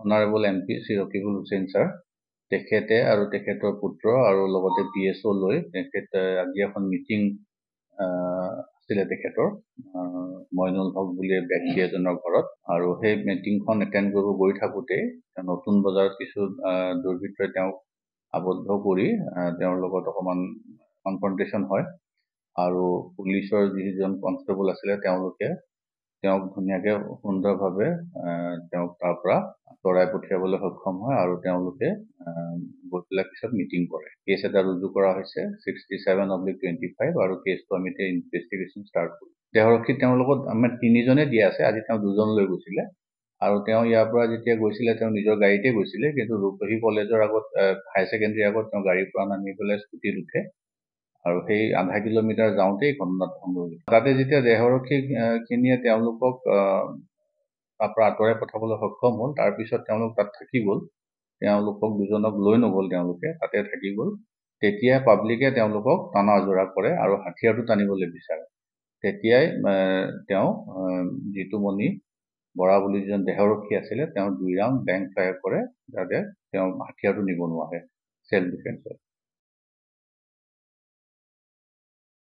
Honourable MP Shri Rakibul Hussain sir তেখেতে আৰু তেখেতৰ পুত্ৰ আৰু লগতে PSO লৈ তেখেতে আজি এখন মিটিং আছিলে তেখেতৰ মইনুল হক বুলি ব্যক্তি এজনৰ ঘৰত আৰু সেই মিটিংখন এটেণ্ড কৰিব গৈ থাকোঁতে নতুন বজাৰত কিছু দুৰ্বৃত্তই তেওঁক আবদ্ধ কৰি তেওঁৰ লগত অকণমান কনফ্ৰণ্টেশ্যন হয় আৰু পুলিচৰ যিজন কনষ্টেবল আছিলে তেওঁলোকে তেওঁক ধুনীয়াকৈ সুন্দৰভাৱে তেওঁক তাৰ পৰা আঁতৰাই পঠিয়াবলৈ সক্ষম হয় আৰু তেওঁলোকে গৈ পেলাই পিছত মিটিং কৰে। কেছ এটা ৰুজু কৰা হৈছে 67/25 আৰু কেছটো আমি এতিয়া ইনভেষ্টিগেশ্যন ষ্টাৰ্ট কৰোঁ। দেহৰক্ষী তেওঁৰ লগত আমাৰ 3জনে দিয়া আছে, আজি তেওঁ 2জন লৈ গৈছিলে আৰু তেওঁ ইয়াৰ পৰা যেতিয়া গৈছিলে তেওঁ নিজৰ গাড়ীতে গৈছিলে, কিন্তু ৰূপহী কলেজৰ আগত হায়াৰ ছেকেণ্ডেৰীৰ আগত তেওঁ গাড়ীৰ পৰা নামি পেলাই স্কুটিত উঠে আৰু সেই আধা কিলোমিটাৰ যাওঁতেই ঘটনাটো সংঘটিত। তাতে যেতিয়া দেহৰক্ষী খিনিয়ে তেওঁলোকক তাৰ পৰা আঁতৰাই পঠাবলৈ সক্ষম হ'ল, তাৰপিছত তেওঁলোক তাত থাকি গ'ল, তেওঁলোকক 2জনক লৈ নগ'ল, তেওঁলোকে তাতে থাকি গ'ল। তেতিয়া পাব্লিকে তেওঁলোকক টানা আজোৰা কৰে আৰু হাথিয়াৰটো টানিবলৈ বিচাৰে। তেতিয়াই তেওঁ জিতুমণি বৰা বুলি যিজন দেহৰক্ষী আছিলে তেওঁ 2 ৰাউণ্ড ব্লেংক ফায়াৰ কৰে যাতে তেওঁ হাথিয়াৰটো নিব নোৱাৰে, চেল্ফ ডিফেন্সত।